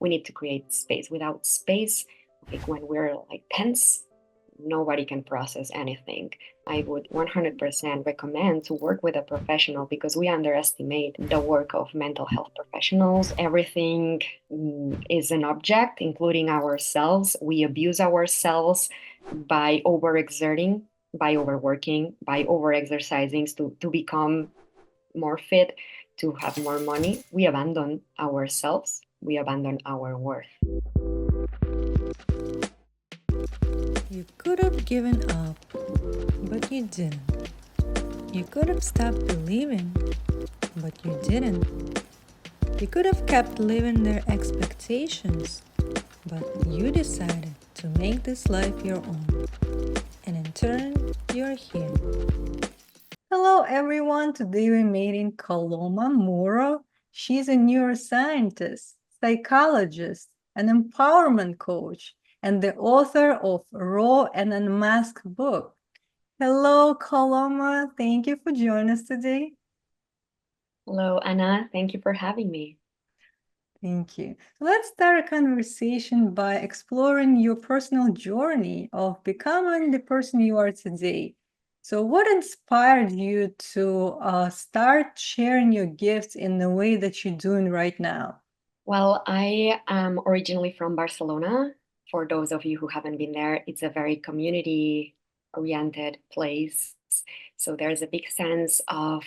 we need to create space. Without space, like when we're like tense, nobody can process anything. I would 100% recommend to work with a professional because we underestimate the work of mental health professionals. Everything is an object, including ourselves. We abuse ourselves by overexerting, by overworking, by overexercising to become more fit, to have more money. We abandon ourselves. We abandon our worth. You could have given up, but you didn't. You could have stopped believing, but you didn't. You could have kept living their expectations, but you decided to make this life your own. And in turn, you're here. Hello, everyone. Today we meeting Coloma Muro. She's a neuroscientist, psychologist, an empowerment coach, and the author of Raw and Unmasked book. Hello, Coloma. Thank you for joining us today. Hello, Anna. Thank you for having me. Thank you. So let's start a conversation by exploring your personal journey of becoming the person you are today. So what inspired you to start sharing your gifts in the way that you're doing right now? Well, I am originally from Barcelona. For those of you who haven't been there, it's a very community-oriented place. So there's a big sense of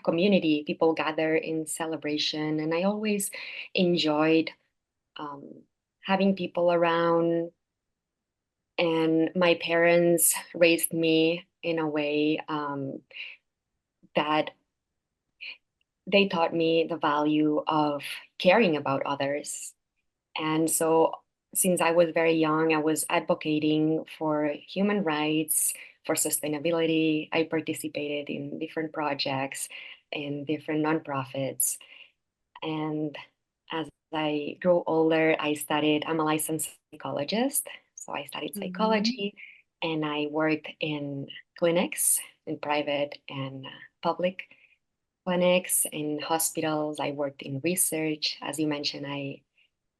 community. People gather in celebration, and I always enjoyed having people around. And my parents raised me in a way that they taught me the value of caring about others. And so since I was very young, I was advocating for human rights, for sustainability. I participated in different projects in different nonprofits. And as I grew older, I'm a licensed psychologist. So I studied psychology and I worked in clinics, in private and public clinics, in hospitals. I worked in research. As you mentioned, I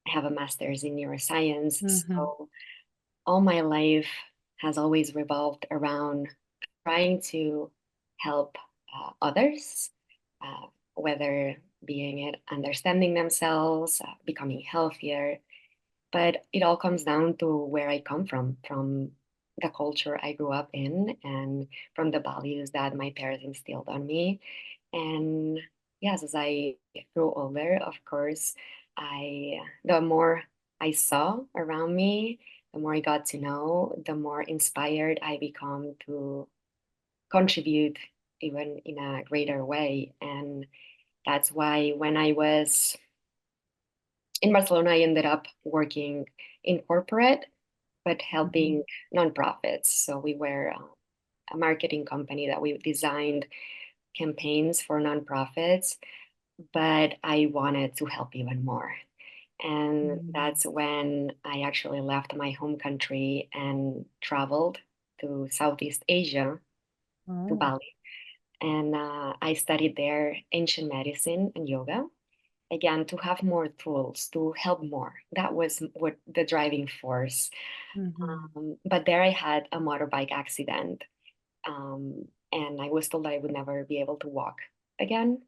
have a master's in neuroscience. So all my life has always revolved around trying to help others, whether being it understanding themselves, becoming healthier. But it all comes down to where I come from the culture I grew up in, and from the values that my parents instilled on me. And yes, as I grew older, of course, the more I saw around me, the more I got to know, the more inspired I become to contribute even in a greater way. And that's why when I was in Barcelona, I ended up working in corporate, but helping nonprofits. So we were a marketing company that we designed campaigns for nonprofits, but I wanted to help even more. And that's when I actually left my home country and traveled to Southeast Asia, to Bali. And I studied there ancient medicine and yoga, again, to have more tools, to help more. That was what the driving force. But there I had a motorbike accident. And I was told that I would never be able to walk again.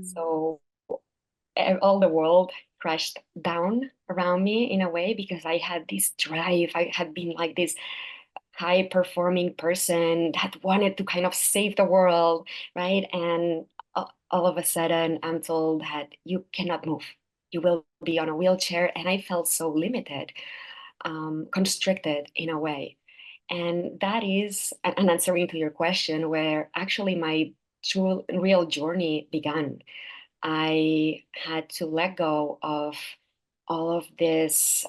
So all the world crashed down around me in a way, because I had this drive. I had been like this high performing person that wanted to kind of save the world, right? And all of a sudden, I'm told that you cannot move. You will be on a wheelchair. And I felt so limited, constricted in a way. And that is an answering to your question, where actually my true real journey began. I had to let go of all of these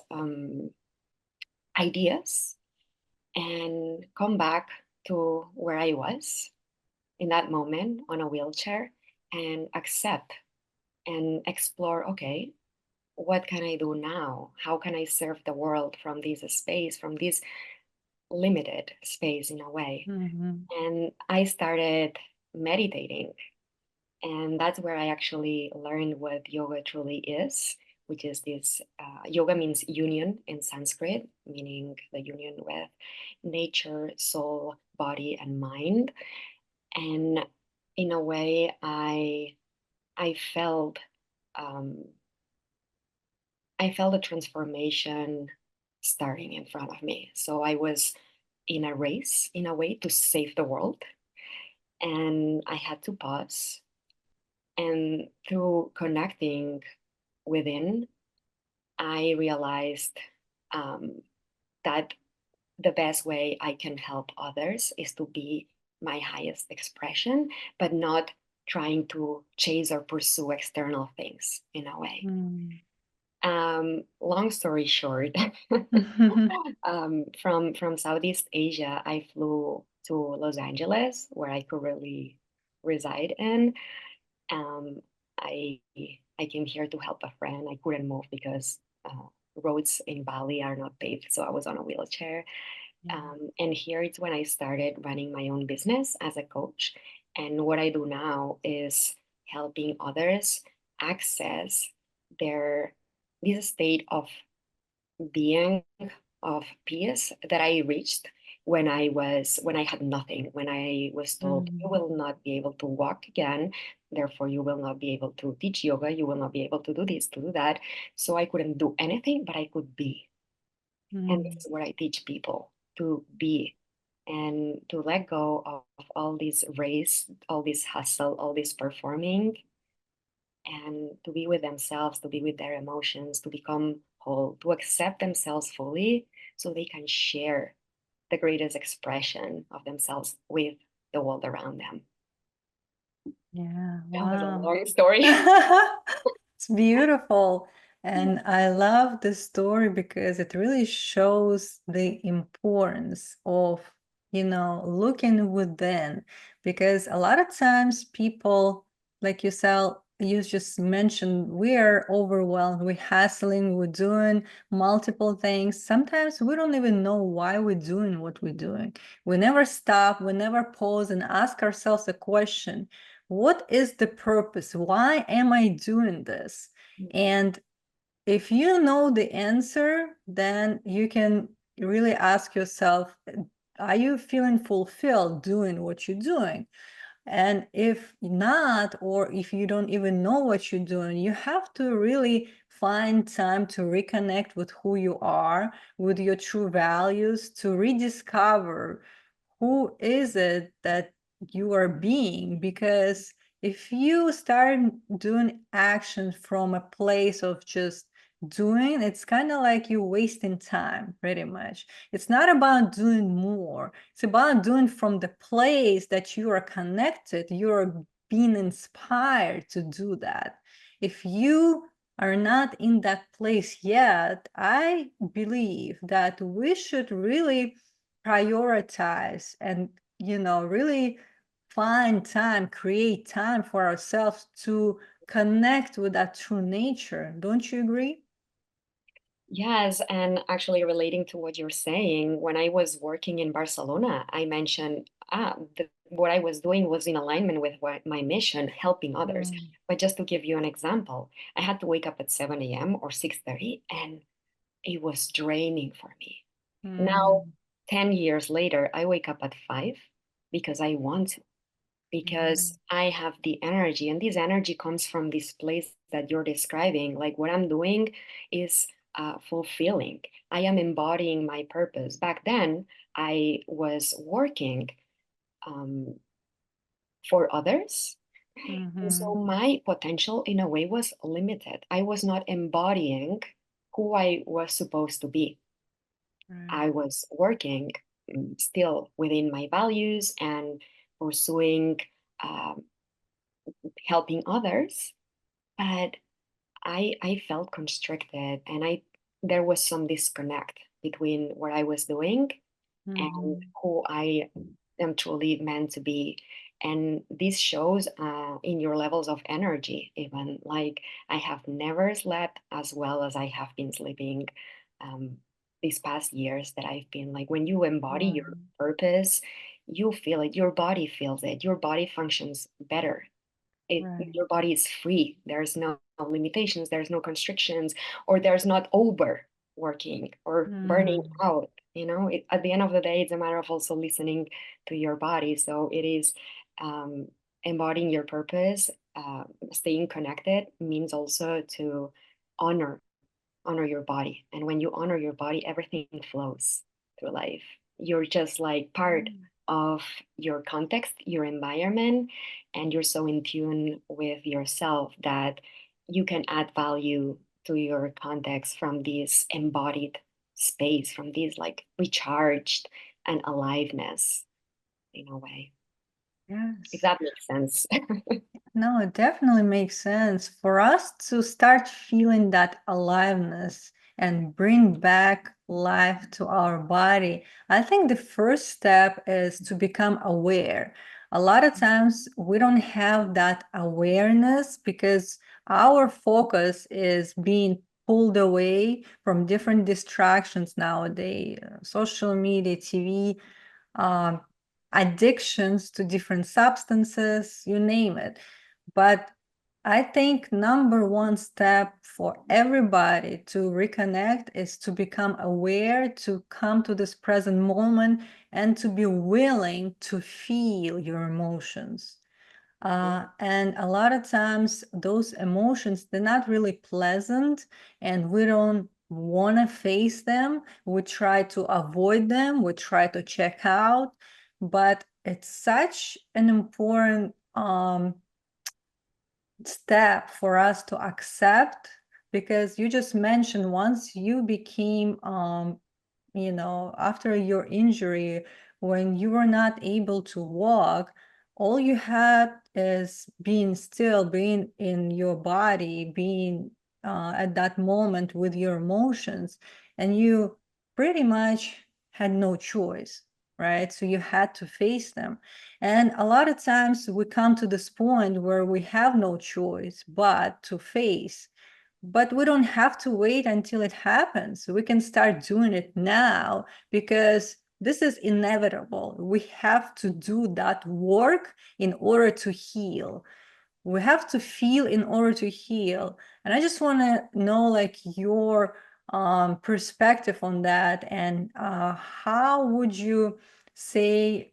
ideas and come back to where I was in that moment on a wheelchair, and accept and explore, okay, what can I do now? How can I serve the world from this space, from this limited space in a way? And I started meditating. And that's where I actually learned what yoga truly is, which is this yoga means union in Sanskrit, meaning the union with nature, soul, body, and mind. And in a way, I felt um, I felt a transformation starting in front of me. So I was in a race, in a way, to save the world, and I had to pause. And through connecting within, I realized um, that the best way I can help others is to be my highest expression, but not trying to chase or pursue external things in a way. Mm. Long story short, from Southeast Asia, I flew to Los Angeles, where I currently reside in. Um, I I came here to help a friend. I couldn't move because roads in Bali are not paved, so I was on a wheelchair. Yeah. And here it's when I started running my own business as a coach. And what I do now is helping others access their this state of being, of peace that I reached when I had nothing, when I was told you Mm. will not be able to walk again, therefore you will not be able to teach yoga, you will not be able to do this, to do that. So I couldn't do anything, but I could be. And this Mm. is what I teach people, to be and to let go of all this race, all this hustle, all this performing, and to be with themselves, to be with their emotions, to become whole, to accept themselves fully so they can share the greatest expression of themselves with the world around them. Yeah, That was a wow. long story. It's beautiful. And I love this story because it really shows the importance of, looking within. Because a lot of times people, like yourself, you just mentioned, we are overwhelmed, we're hustling, we're doing multiple things. Sometimes we don't even know why we're doing what we're doing. We never stop, we never pause and ask ourselves a question: what is the purpose? Why am I doing this? And if you know the answer, then you can really ask yourself, are you feeling fulfilled doing what you're doing? And if not, or if you don't even know what you're doing, you have to really find time to reconnect with who you are, with your true values, to rediscover who is it that you are being. Because if you start doing action from a place of just doing, it's kind of like you're wasting time, pretty much. It's not about doing more, it's about doing from the place that you are connected, you're being inspired to do that. If you are not in that place yet, I believe that we should really prioritize and, really find time, create time for ourselves to connect with that true nature. Don't you agree? Yes, and actually relating to what you're saying, when I was working in Barcelona, I mentioned what I was doing was in alignment with my mission, helping others. Mm. But just to give you an example, I had to wake up at 7 a.m. or 6:30, and it was draining for me. Now, Mm. 10 years later, I wake up at 5 because I want to, Yeah. because I have the energy, and this energy comes from this place that you're describing. Like what I'm doing is fulfilling. I am embodying my purpose. Back then, I was working um, for others. And so Mm-hmm. my potential, in a way, was limited. I was not embodying who I was supposed to be. I Right. was working still within my values and pursuing um, helping others, but I felt constricted, and I there was some disconnect between what I was doing and Mm-hmm. who I am truly meant to be. And this shows in your levels of energy, even. Like, I have never slept as well as I have been sleeping um, these past years that I've been. Like, when you embody Wow. your purpose, you feel it, your body feels it, your body functions better. Right. Your body is free. There's no limitations, there's no constrictions, or there's not overworking or burning Mm. out. At the end of the day, it's a matter of also listening to your body. So it is um, embodying your purpose. Staying connected means also to honor honor your body. And when you honor your body, everything flows through life. You're just like part Mm. of your context, your environment, and you're so in tune with yourself that you can add value to your context from this embodied space, from this like recharged and aliveness in a way. If Yes. that makes sense. No, it definitely makes sense for us to start feeling that aliveness and bring back life to our body. I think the first step is to become aware. A lot of times we don't have that awareness because our focus is being pulled away from different distractions nowadays, social media, TV, um, addictions to different substances, you name it. But I think number one step for everybody to reconnect is to become aware, to come to this present moment, and to be willing to feel your emotions. And a lot of times those emotions, they're not really pleasant and we don't want to face them. We try to avoid them. We try to check out. But it's such an important step for us to accept because you just mentioned once you became after your injury, when you were not able to walk, all you had is being still, being in your body, being at that moment with your emotions, and you pretty much had no choice, right? So you had to face them. And a lot of times we come to this point where we have no choice but to face, but we don't have to wait until it happens. We can start doing it now because this is inevitable. We have to do that work in order to heal. We have to feel in order to heal. And I just want to know like your perspective on that, and how would you say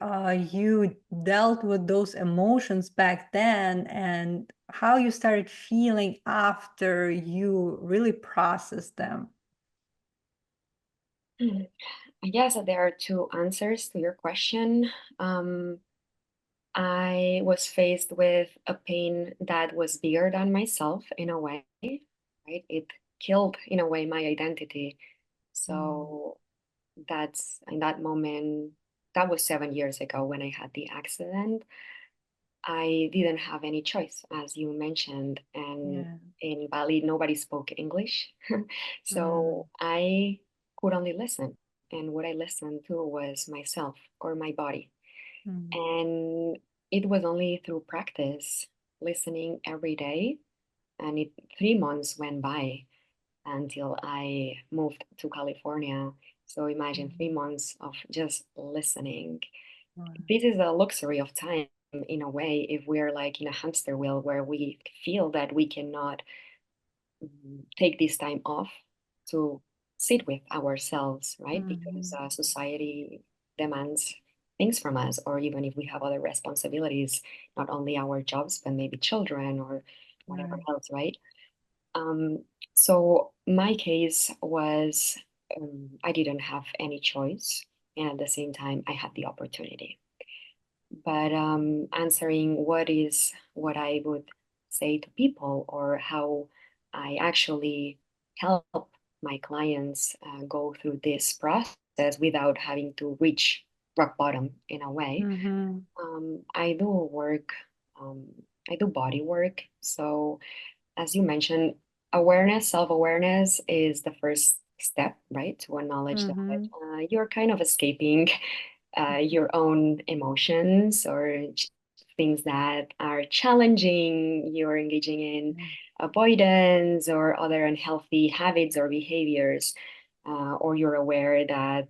you dealt with those emotions back then, and how you started feeling after you really processed them? I guess that there are two answers to your question. Um, I was faced with a pain that was bigger than myself in a way, right? It killed, in a way, my identity. Mm. So that's in that moment, that was 7 years ago when I had the accident. I didn't have any choice, as you mentioned, and Yeah. in Bali, nobody spoke English. Mm. So I could only listen. And what I listened to was myself or my body. Mm. And it was only through practice, listening every day. And 3 months went by until I moved to California. So imagine Mm. 3 months of just listening. Wow. This is a luxury of time in a way if we're like in a hamster wheel where we feel that we cannot take this time off to sit with ourselves, right? Because Mhm. society demands things from us, or even if we have other responsibilities, not only our jobs, but maybe children or whatever Right. else, right? Um, so my case was I didn't have any choice, and at the same time, I had the opportunity. But answering what I would say to people or how I actually help my clients go through this process without having to reach rock bottom in a way. Mhm. I do work, um, I do body work. So as you mentioned, awareness, self-awareness is the first step, right? To acknowledge that Mhm. you're kind of escaping your own emotions or things that are challenging. You're engaging in Mm. avoidance or other unhealthy habits or behaviors, or you're aware that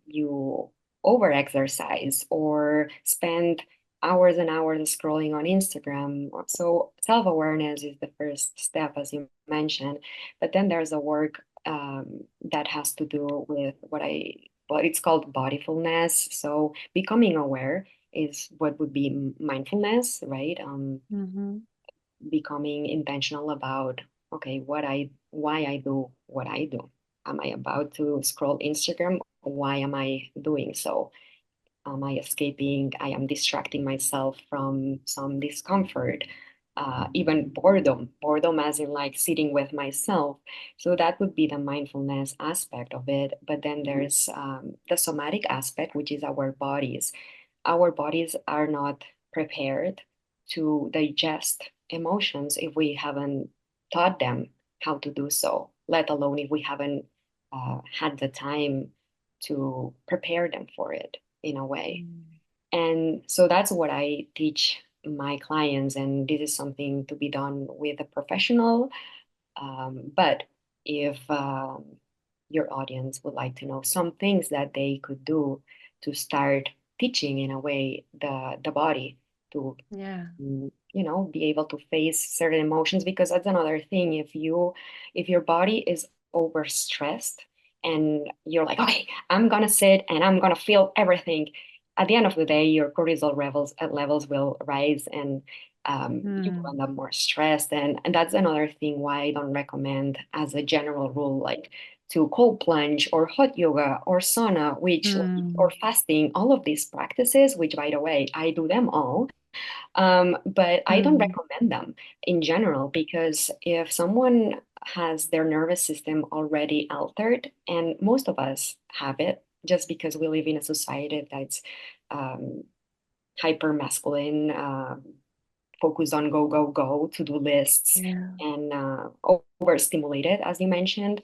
you overexercise or spend hours and hours scrolling on Instagram. So self-awareness is the first step, as you mentioned, but then there's a work that has to do with what it's called bodyfulness. So becoming aware is what would be mindfulness, right? Mm-hmm. Becoming intentional about, okay, why I do what I do. Am I about to scroll Instagram? Why am I doing so? Am I escaping? I am distracting myself from some discomfort, even boredom as in like sitting with myself. So that would be the mindfulness aspect of it. But then there's the somatic aspect, which is our bodies. Our bodies are not prepared to digest emotions if we haven't taught them how to do so, let alone if we haven't had the time to prepare them for it in a way. And so that's what I teach my clients, and this is something to be done with a professional. But if your audience would like to know some things that they could do to start teaching in a way the body to Yeah. be able to face certain emotions, because that's another thing. If your body is overstressed and you're like, okay, I'm gonna sit and I'm gonna feel everything, at the end of the day your cortisol levels will rise, and you will Mm. end up more stressed. And that's another thing why I don't recommend, as a general rule, like to cold plunge or hot yoga or sauna, or Mm. fasting, all of these practices, which by the way I do them all. But I don't Mm. recommend them in general, because if someone has their nervous system already altered, and most of us have it, just because we live in a society that's um, hyper masculine, focused on go, go, go, to do lists, Yeah. and overstimulated, as you mentioned,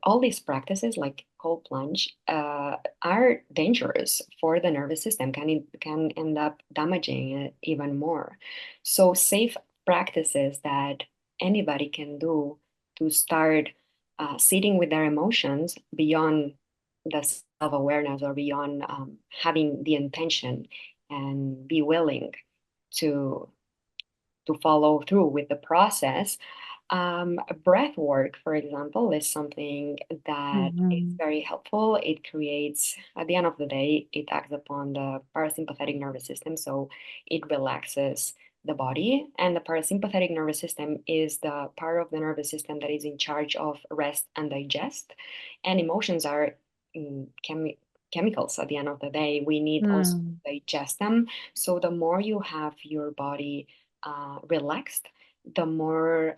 all these practices like cold plunge are dangerous for the nervous system, can end up damaging it even more. So safe practices that anybody can do to start sitting with their emotions beyond the self-awareness, or beyond having the intention and be willing to follow through with the process. Breath work, for example, is something that is Mm-hmm. very helpful. It creates, at the end of the day, it acts upon the parasympathetic nervous system, so it relaxes the body. And the parasympathetic nervous system is the part of the nervous system that is in charge of rest and digest. And emotions are chemicals at the end of the day. We need also Mm. to digest them. So the more you have your body relaxed, the more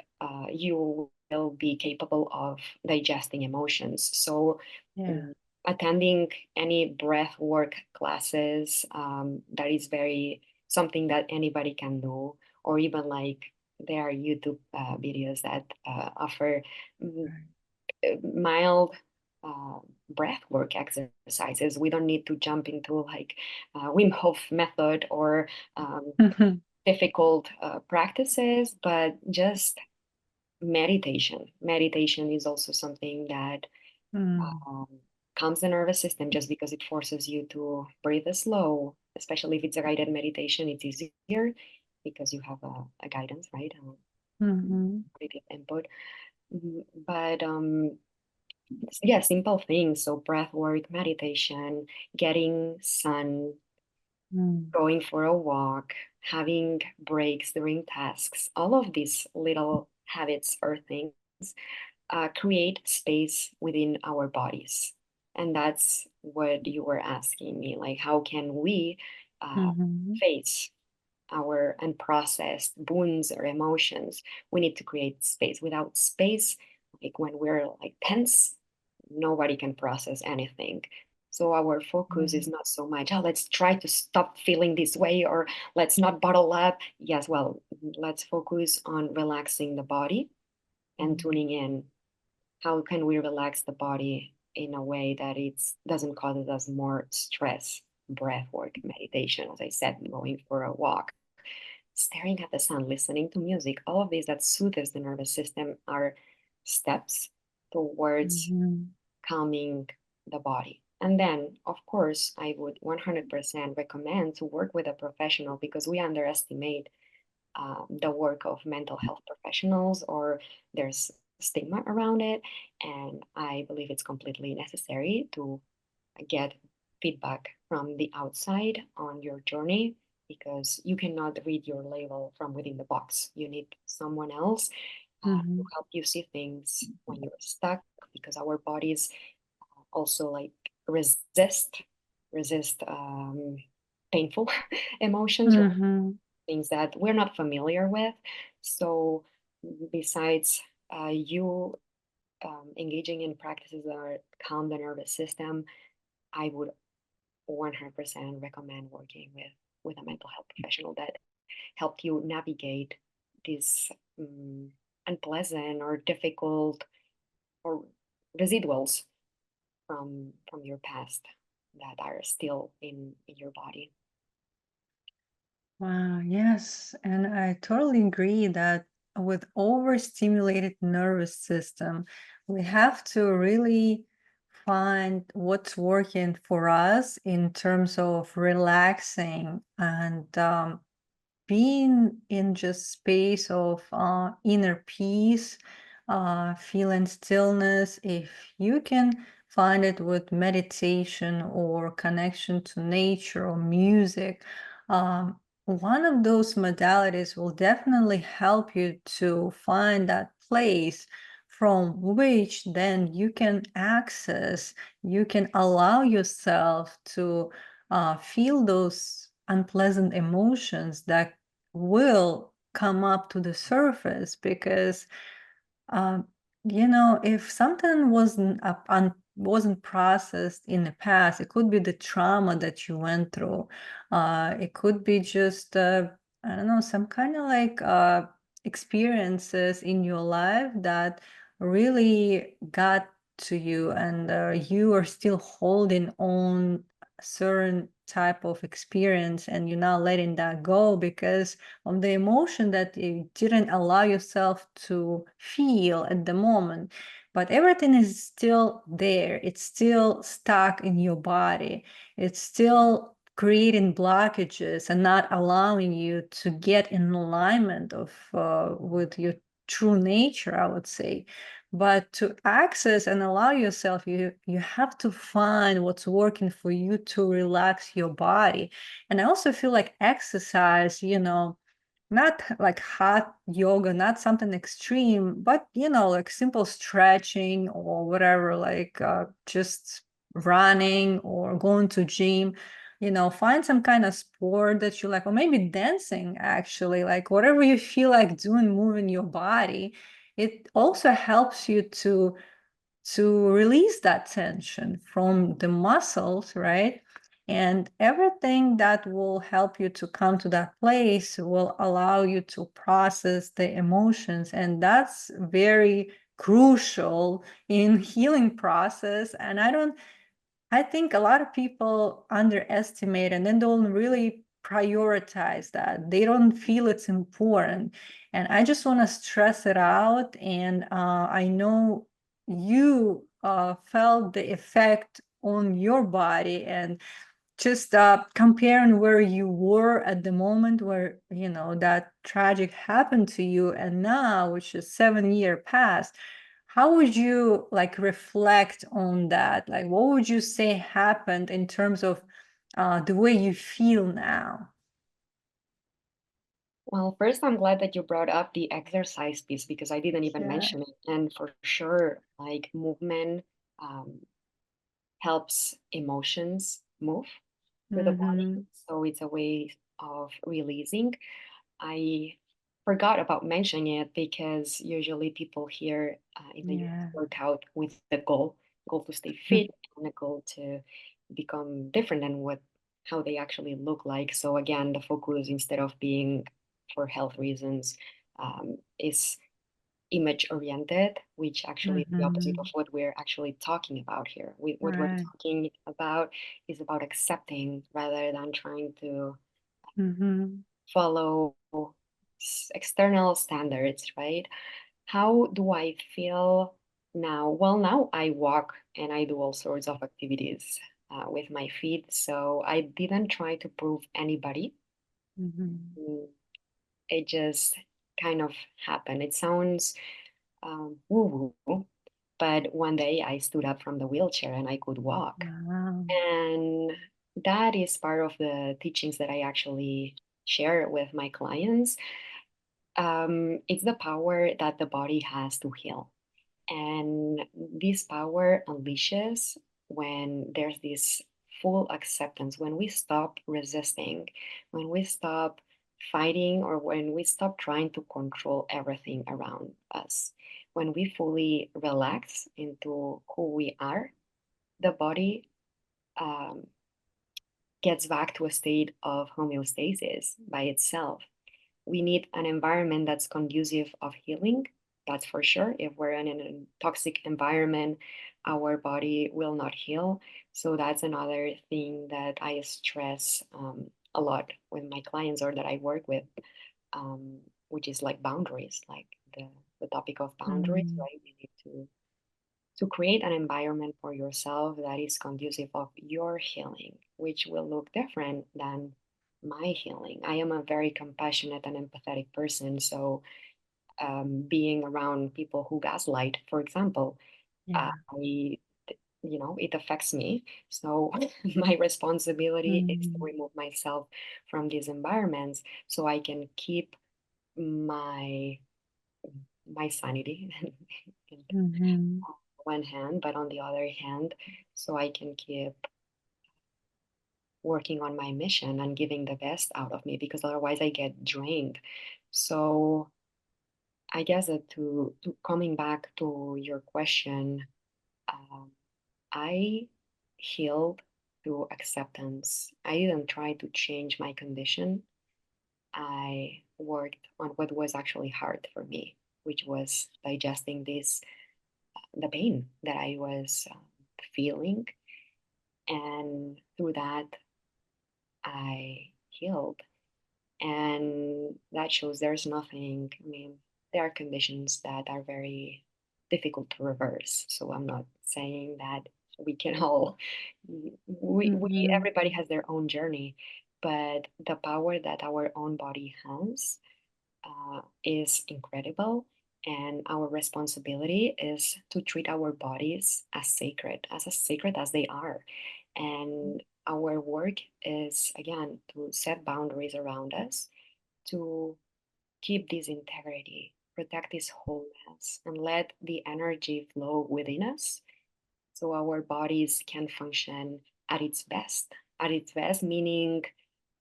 you will be capable of digesting emotions. So, Yeah. mm, attending any breath work classes, that is very something that anybody can do, or even like there are YouTube videos that offer mm, Right. mild uh, breath work exercises. We don't need to jump into like Wim Hof method or difficult practices, but just meditation. Meditation is also something that Mm. um, calms the nervous system, just because it forces you to breathe slow, especially if it's a guided meditation. It's easier because you have a guidance, right? Mm-hmm. Creative input. But yeah, simple things. So breath work, meditation, getting sun, Mm. going for a walk, having breaks during tasks, all of these little habits or things create space within our bodies. And that's what you were asking me, like, how can we uh, Mm-hmm. face our unprocessed wounds or emotions? We need to create space. Without space, like when we're like tense, nobody can process anything. So our focus is Mm. not so much, oh, let's try to stop feeling this way, or let's not bottle up. Yes, well, let's focus on relaxing the body and tuning in. How can we relax the body in a way that it doesn't cause us more stress? Breath work, meditation, as I said, going for a walk, staring at the sun, listening to music, all of these that soothes the nervous system are steps towards Mm-hmm. calming the body. And then, of course, I would 100% recommend to work with a professional because we underestimate the work of mental health professionals, or there's stigma around it. And I believe it's completely necessary to get feedback from the outside on your journey because you cannot read your label from within the box. You need someone else to Mhm. help you see things when you're stuck because our bodies also like resist painful emotions, right? Mhm. Things that we're not familiar with. So besides you engaging in practices that calm the nervous system, I would 100% recommend working with a mental health professional that helped you navigate these unpleasant or difficult or residuals from your past that are still in your body. Wow, yes. And I totally agree that with overstimulated nervous system, we have to really find what's working for us in terms of relaxing and being in just space of inner peace, feeling stillness. If you can find it with meditation or connection to nature or music, one of those modalities will definitely help you to find that place from which then you can access, you can allow yourself to feel those unpleasant emotions that will come up to the surface because um, if something wasn't processed in the past, it could be the trauma that you went through. It could be just I don't know, some kind of like experiences in your life that really got to you, and you are still holding on a certain type of experience, and you're not letting that go because of the emotion that you didn't allow yourself to feel at the moment. But everything is still there. It's still stuck in your body. It's still creating blockages and not allowing you to get in alignment of with your true nature, I would say. But to access and allow yourself, you have to find what's working for you to relax your body. And I also feel like exercise, not like hot yoga, not something extreme, but like simple stretching or whatever, like just running or going to gym. Find some kind of sport that you like, or maybe dancing, actually, like whatever you feel like doing, moving your body. It also helps you to release that tension from the muscles, right? And everything that will help you to come to that place will allow you to process the emotions. And that's very crucial in healing process. And I think a lot of people underestimate and then don't really prioritize that. They don't feel it's important. And I just want to stress it out. And I know you felt the effect on your body, and just comparing where you were at the moment where that tragic happened to you and now, which is 7 year past. How would you like reflect on that? Like, what would you say happened in terms of the way you feel now? Well, first, I'm glad that you brought up the exercise piece because I didn't even Yeah. mention it. And for sure, like movement um, helps emotions move through the Mm-hmm. body. So it's a way of releasing. I forgot about mentioning it because usually people here in the US Yeah. work out with the goal to stay fit and a goal to become different than what how they actually look like. So again, the focus instead of being for health reasons is image oriented, which actually is the opposite Mm-hmm. of what we're actually talking about here. What we're Right. talking about is about accepting rather than trying to Mm-hmm. follow external standards, right? How do I feel? Now, well, now I walk and I do all sorts of activities with my feet. So I didn't try to prove anybody. Mhm. Mm, It just kind of happened. It sounds woo-woo, but one day I stood up from the wheelchair and I could walk. Wow. And that is part of the teachings that I actually share with my clients. It's the power that the body has to heal. And this power unleashes when there's this full acceptance, when we stop resisting, when we stop fighting, or when we stop trying to control everything around us. When we fully relax into who we are, the body um, gets back to a state of homeostasis by itself. We need an environment that's conducive of healing, that's for sure. If we're in a toxic environment, our body will not heal. So that's another thing that I stress a lot with my clients or that I work with, um, which is like boundaries, like the topic of boundaries, Mm. right? We need to create an environment for yourself that is conducive of your healing, which will look different than my healing. I am a very compassionate and empathetic person. So, being around people who gaslight, for example, Yeah. it affects me. So, my responsibility is to Mhm. remove myself from these environments so I can keep my my sanity in Mhm. one hand, but on the other hand, so I can keep working on my mission and giving the best out of me because otherwise I get drained. So I guess that to coming back to your question, um, I healed through acceptance. I didn't try to change my condition. I worked on what was actually hard for me, which was digesting the pain that I was feeling. And through that, I healed. And that shows there's nothing, I mean, there are conditions that are very difficult to reverse. So I'm not saying that we can all, Mhm. everybody has their own journey, but the power that our own body has is incredible. And our responsibility is to treat our bodies as sacred as they are. And our work is, again, to set boundaries around us, to keep this integrity, protect this wholeness, and let the energy flow within us so our bodies can function at its best. At its best, meaning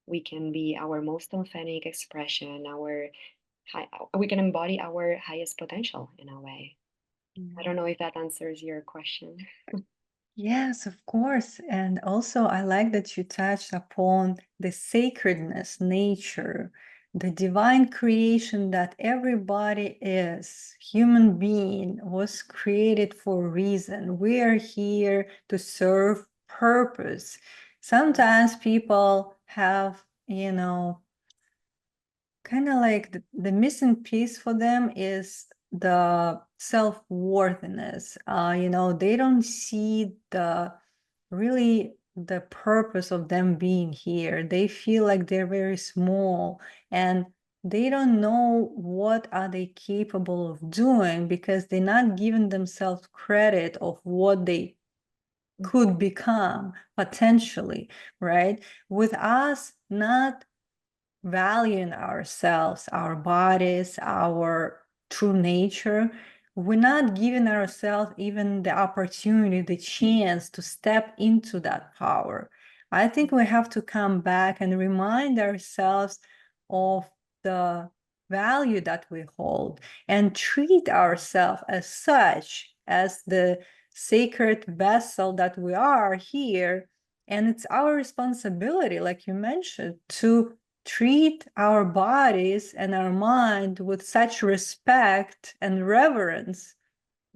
we can be our most authentic expression, we can embody our highest potential in a way. I don't know if that answers your question. Yes, of course. And also, I like that you touched upon the sacredness, nature, the divine creation that everybody is. Human being was created for a reason. We are here to serve purpose. Sometimes people have, kind of like the missing piece for them is the self-worthiness. They don't see the purpose of them being here. They feel like they're very small and they don't know what are they capable of doing because they're not giving themselves credit of what they could become potentially, right? With us not valuing ourselves, our bodies, our true nature, we're not giving ourselves even the opportunity, the chance to step into that power. I think we have to come back and remind ourselves of the value that we hold and treat ourselves as such, as the sacred vessel that we are here. And it's our responsibility, like you mentioned, to treat our bodies and our mind with such respect and reverence.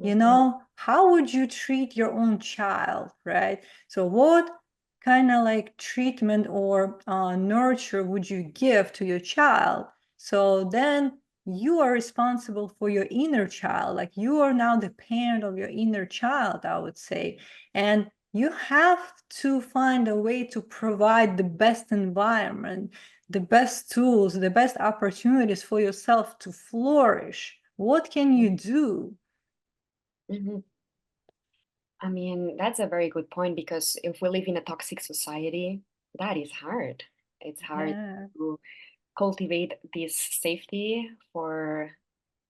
Mhm. How would you treat your own child, right? So what kind of like treatment or nurture would you give to your child? So then you are responsible for your inner child. Like you are now the parent of your inner child, I would say. And you have to find a way to provide the best environment, the best tools, the best opportunities for yourself to flourish. What can you do? Mm-hmm. I mean, that's a very good point, because if we live in a toxic society, that is hard. It's hard Yeah. to cultivate this safety for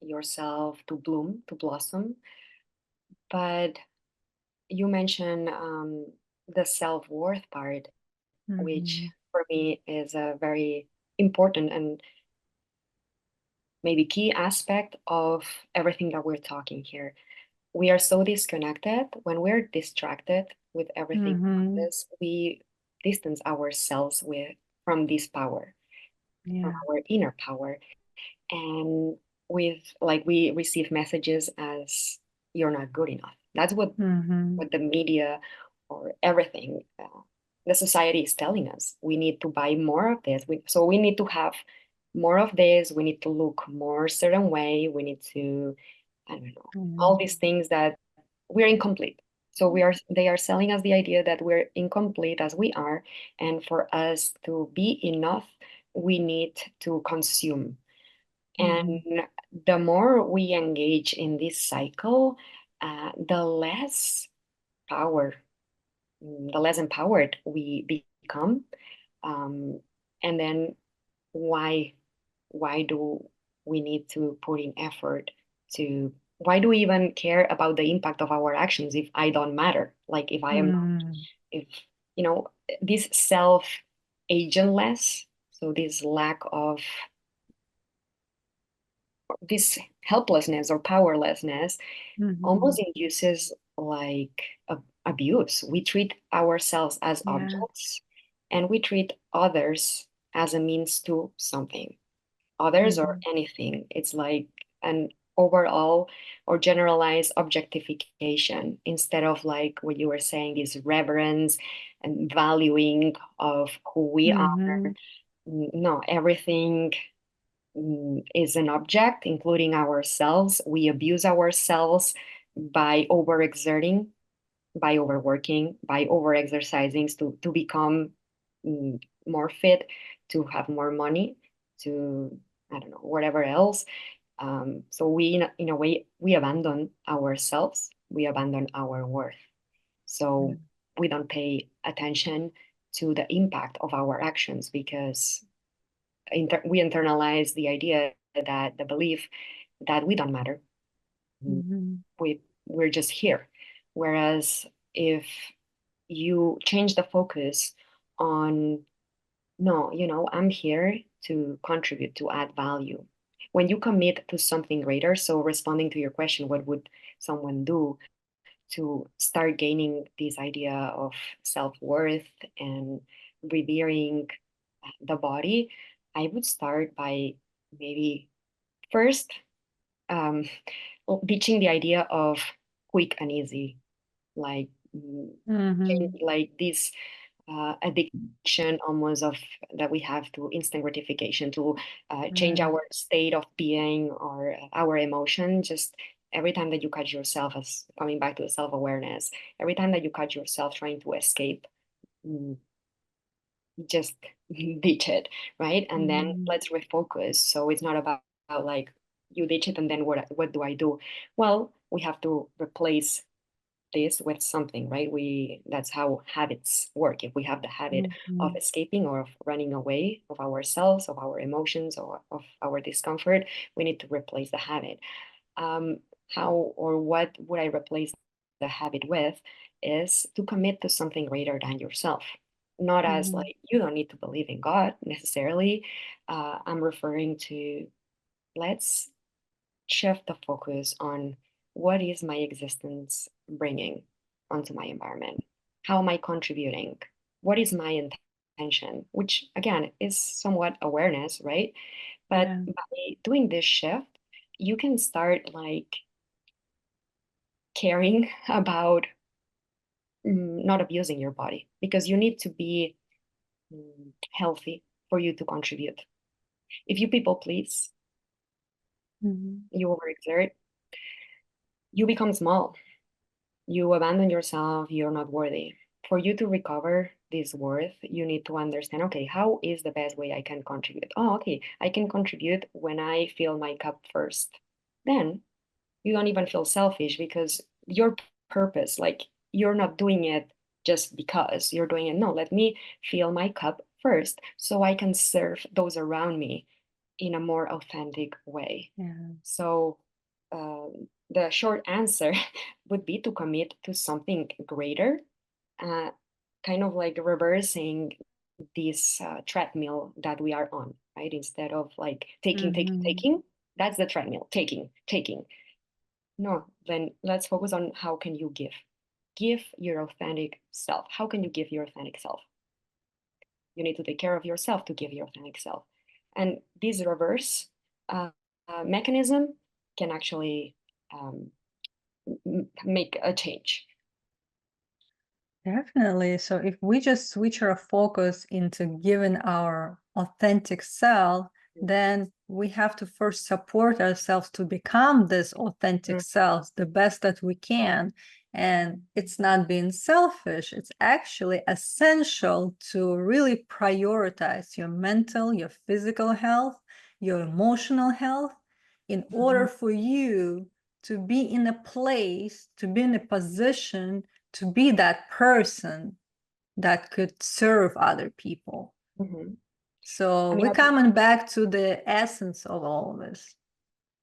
yourself to bloom, to blossom. But you mentioned the self-worth part, which Mhm. for me is a very important and maybe key aspect of everything that we're talking here. We are so disconnected. When we're distracted with everything around Mhm. us, we distance ourselves from this power, from Yeah. our inner power. And with like we receive messages as you're not good enough. That's Mhm. what the media or everything, the society is telling us. We need to buy more of this. So we need to have more of this. We need to look more certain way. We need to, I don't know, all Mhm. these things that we're incomplete. So they are selling us the idea that we're incomplete as we are. And for us to be enough, we need to consume. Mhm. And the more we engage in this cycle, the less power, the less empowered we become. Um, and then why why do we need to put in effort to why do we even care about the impact of our actions if I don't matter? Like if I am not, Mhm. if you know, this self agentless, so this lack of this helplessness or powerlessness almost Mhm. induces like abuse. We treat ourselves as Yeah. objects, and we treat others as a means to something, others or Mhm. anything. It's like an overall or generalized objectification instead of like what you were saying, this reverence and valuing of who we are. Mhm. No, everything is an object, including ourselves. We abuse ourselves by overexerting, by overworking, by overexercising to become more fit, to have more money, to, I don't know, whatever else. So we, in a way, we abandon ourselves, we abandon our worth. Yeah. So we don't pay attention to the impact of our actions because we internalize the idea that the belief that we don't matter. Mm, Mhm. we're just here. Whereas if you change the focus on, no, I'm here to contribute, to add value. When you commit to something greater, so responding to your question, what would someone do to start gaining this idea of self-worth and revering the body? I would start by maybe first um, ditching the idea of quick and easy, like Mhm. like this addiction almost of that we have to instant gratification to change Yeah. our state of being or our emotion. Just every time that you catch yourself, as coming back to the self-awareness, every time that you catch yourself trying to escape, mm, just ditch it, right? And then Mhm. let's refocus. So it's not about like you ditch it and then what do I do? Well, we have to replace this with something, right? That's how habits work. If we have the habit of Mhm. escaping or of running away of ourselves, of our emotions, or of our discomfort, we need to replace the habit. Um, how or what would I replace the habit with is to commit to something greater than yourself. Not as Mhm. like you don't need to believe in God necessarily. I'm referring to let's shift the focus on what is my existence bringing onto my environment? How am I contributing? What is my intention? Which again is somewhat awareness, right? But Yeah. by doing this shift, you can start like caring about not abusing your body because you need to be healthy for you to contribute. If you people please, you overexert, you become small. You abandon yourself, you're not worthy. For you to recover this worth, you need to understand, okay, how is the best way I can contribute? Oh, okay, I can contribute when I fill my cup first. Then you don't even feel selfish because your purpose, like you're not doing it just because you're doing it. No, let me fill my cup first so I can serve those around me in a more authentic way. Yeah. So the short answer would be to commit to something greater, uh, kind of like reversing this treadmill that we are on, right? Instead of like taking, taking, Mm-hmm. taking, that's the treadmill, taking, taking. No, then let's focus on how can you give. Give your authentic self. How can you give your authentic self? You need to take care of yourself to give your authentic self. And this reverse uh, mechanism can actually um, make a change. Definitely. So if we just switch our focus into giving our authentic self, then we have to first support ourselves to become this authentic Mhm, selves the best that we can. And it's not being selfish, it's actually essential to really prioritize your mental, your physical health, your emotional health, in order mhm, for you to be in a place, to be in a position to be that person that could serve other people. mhm. So I mean, we're coming back to the essence of all of this.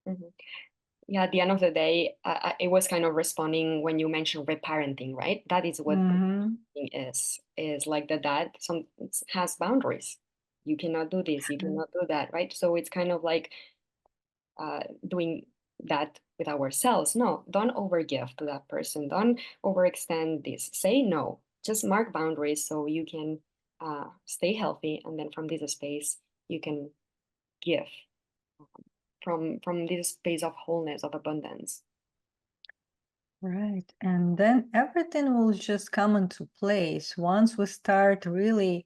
mhm. Yeah, at the end of the day, it was kind of responding when you mentioned reparenting, right? That is what Mm-hmm. is like the dad some has boundaries. You cannot do this, you cannot do that, right? So it's kind of like doing that with ourselves. No, don't overgive to that person. Don't overextend this. Say no. Just mark boundaries so you can stay healthy, and then from this space you can give from this space of wholeness, of abundance. Right. And then everything will just come into place once we start really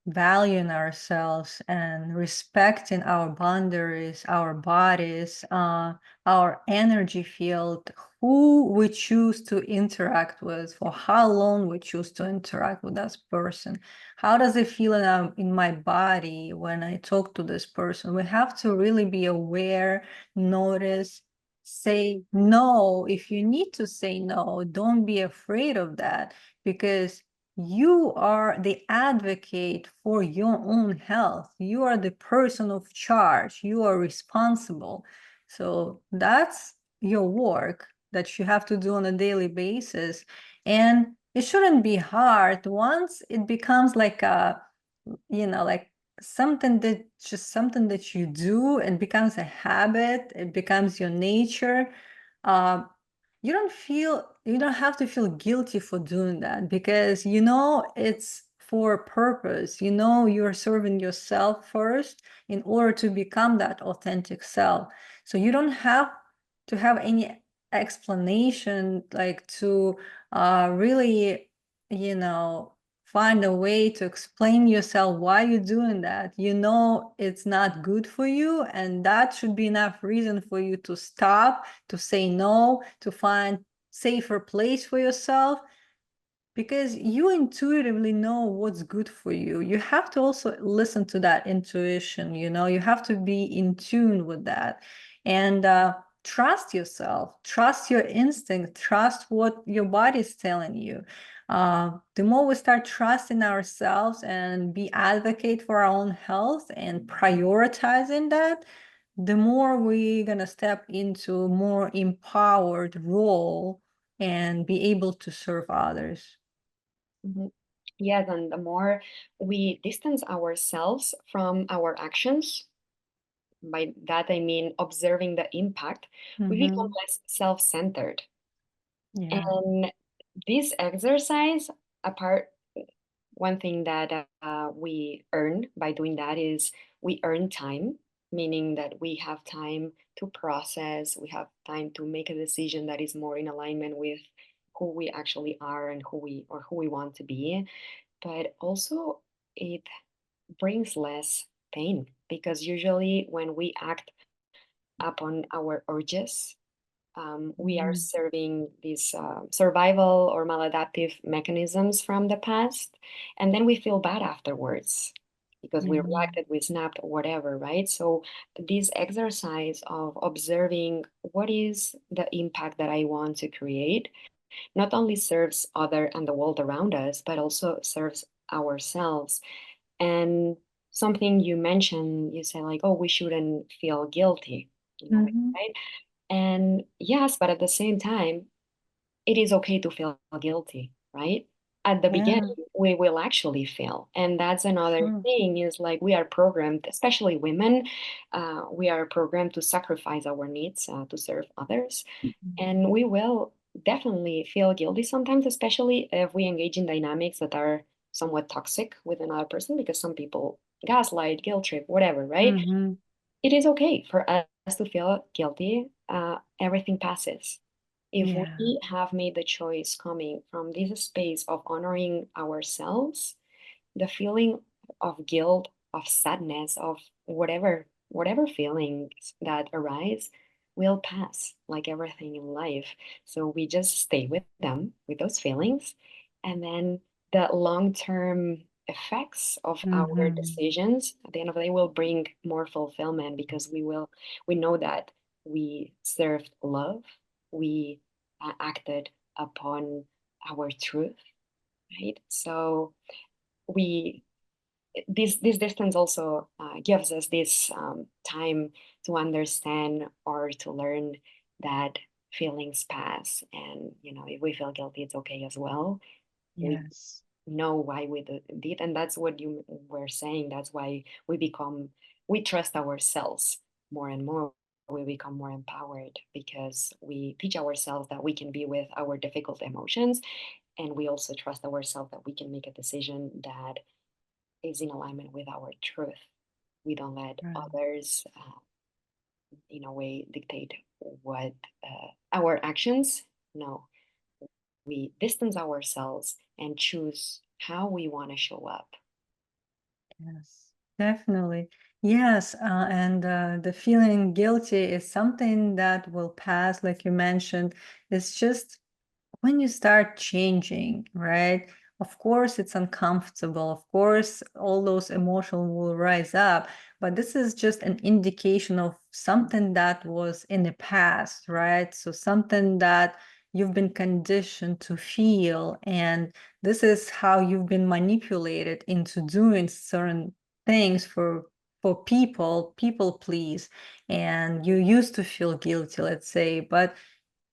valuing ourselves and respecting our boundaries, our bodies, our energy field, who we choose to interact with, for how long we choose to interact with this person. How does it feel in my body when I talk to this person? We have to really be aware, notice, say no. If you need to say no, don't be afraid of that, because you are the advocate for your own health. You are the person of charge. You are responsible. So that's your work that you have to do on a daily basis. And it shouldn't be hard. Once it becomes like a, like something that you do, and becomes a habit, it becomes your nature. uh, you don't have to feel guilty for doing that, because it's for a purpose. You're serving yourself first in order to become that authentic self. So you don't have to have any explanation, like, to really you know find a way to explain yourself why you're doing that. It's not good for you, and that should be enough reason for you to stop, to say no, to find safer place for yourself, because you intuitively know what's good for you. You have to also listen to that intuition. You have to be in tune with that, and trust yourself, trust your instinct, trust what your body is telling you. The more we start trusting ourselves and be advocate for our own health and prioritizing that, the more we're going to step into more empowered role and be able to serve others. Mhm. Yes, and the more we distance ourselves from our actions, by that I mean observing the impact, we become Mm-hmm. less self-centered. Yeah. And this exercise, apart, one thing that we earn by doing that is we earn time, meaning that we have time to process, we have time to make a decision that is more in alignment with who we actually are and who we want to be. But also it brings less pain because usually when we act upon our urges. We are serving these survival or maladaptive mechanisms from the past, and then we feel bad afterwards because we Yeah. reacted, we snapped, whatever, right? So this exercise of observing what is the impact that I want to create not only serves other and the world around us, but also serves ourselves. And something you mentioned, you say like, oh, we shouldn't feel guilty, Mm-hmm. right? And yes, but at the same time, it is okay to feel guilty, right? At the beginning, Yeah. we will actually fail. And that's another True. thing is like we are programmed, especially women, we are programmed to sacrifice our needs to serve others. And we will definitely feel guilty sometimes, especially if we engage in dynamics that are somewhat toxic with another person, because some people gaslight, guilt trip, whatever, right? Mm-hmm. It is okay for us to feel guilty. Everything passes. If Yeah. we have made the choice coming from this space of honoring ourselves, the feeling of guilt, of sadness, of whatever feelings that arise will pass like everything in life. So we just stay with them, with those feelings, and then the long-term effects of our Mm-hmm. decisions at the end of the day will bring more fulfillment because we know that we served love, we acted upon our truth, right? So we this distance also gives us this time to understand or to learn that feelings pass, and if we feel guilty, it's okay as well. We Yes. know why we did, and that's what you were saying. That's why we trust ourselves more and more. We become more empowered because we teach ourselves that we can be with our difficult emotions, and we also trust ourselves that we can make a decision that is in alignment with our truth. We don't let Right. others, in a way, dictate what our actions. No, we distance ourselves and choose how we want to show up. Yes, definitely. Yes, and the feeling guilty is something that will pass, like you mentioned. It's just when you start changing, right? Of course, it's uncomfortable. Of course, all those emotions will rise up, but this is just an indication of something that was in the past, right? So something that you've been conditioned to feel, and this is how you've been manipulated into doing certain things for people please, and you used to feel guilty, let's say, but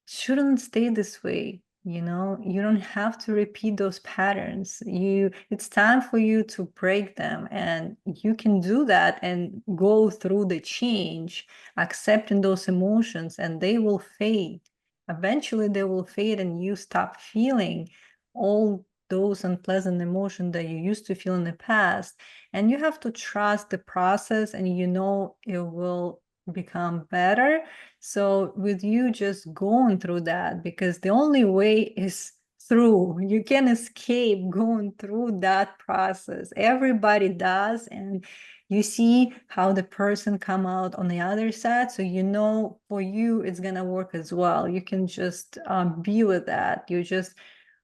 shouldn't stay this way. You don't have to repeat those patterns. It's time for you to break them, and you can do that and go through the change, accepting those emotions, and they will fade. Eventually they will fade, and you stop feeling all those unpleasant emotions that you used to feel in the past. And you have to trust the process, and it will become better. So with you just going through that, because the only way is through, you can escape going through that process. Everybody does, and you see how the person come out on the other side. So for you it's gonna work as well. You can just be with that. You just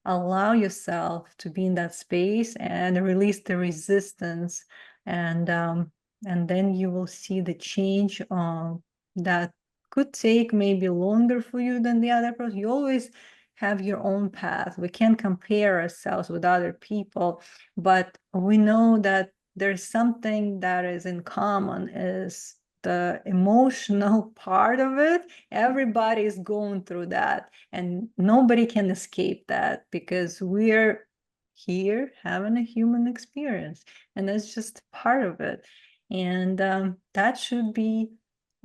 allow yourself to be in that space and release the resistance, and um, and then you will see the change that could take maybe longer for you than the other person. You always have your own path. We can't compare ourselves with other people, but we know that there's something that is in common, is the emotional part of it. Everybody is going through that, and nobody can escape that, because we're here having a human experience, and that's just part of it. And that should be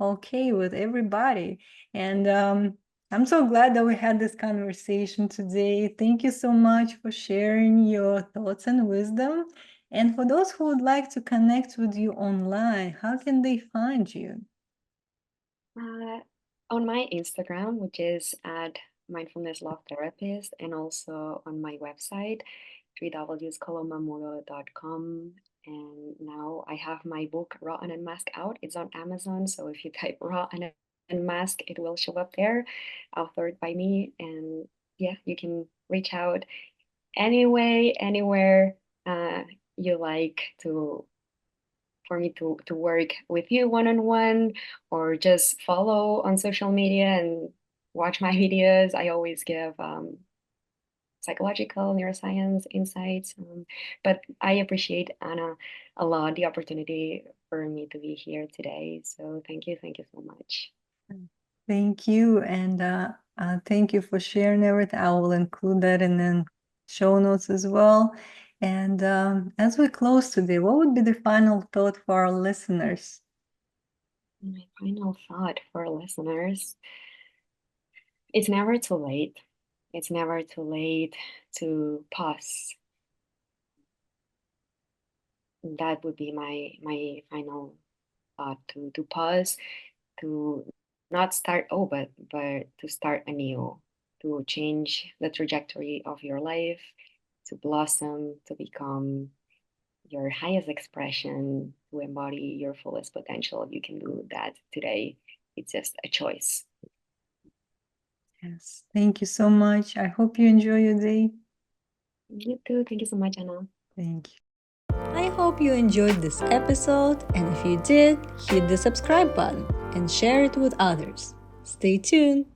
okay with everybody. And I'm so glad that we had this conversation today. Thank you so much for sharing your thoughts and wisdom. And for those who would like to connect with you online, how can they find you? Uh, on my Instagram, which is at Mindfulness Love Therapist, and also on my website, www.colomamuro.com. And now I have my book, Raw and Unmasked, out. It's on Amazon. So if you type Raw and Unmasked, it will show up there, authored by me. And yeah, you can reach out anyway, anywhere you like to for me to work with you one-on-one, or just follow on social media and watch my videos. I always give psychological neuroscience insights. But I appreciate, Anna, a lot the opportunity for me to be here today. So thank you so much. Thank you, and thank you for sharing everything. I will include that in the show notes as well. And as we close today, what would be the final thought for our listeners? My final thought for listeners: it's never too late. It's never too late to pause. That would be my final thought: to pause, to not start over, but to start anew, to change the trajectory of your life, to blossom, to become your highest expression, to embody your fullest potential. You can do that today. It's just a choice. Yes, thank you so much. I hope you enjoy your day. You too. Thank you so much, Anna. Thank you. I hope you enjoyed this episode, and if you did, hit the subscribe button and share it with others. Stay tuned.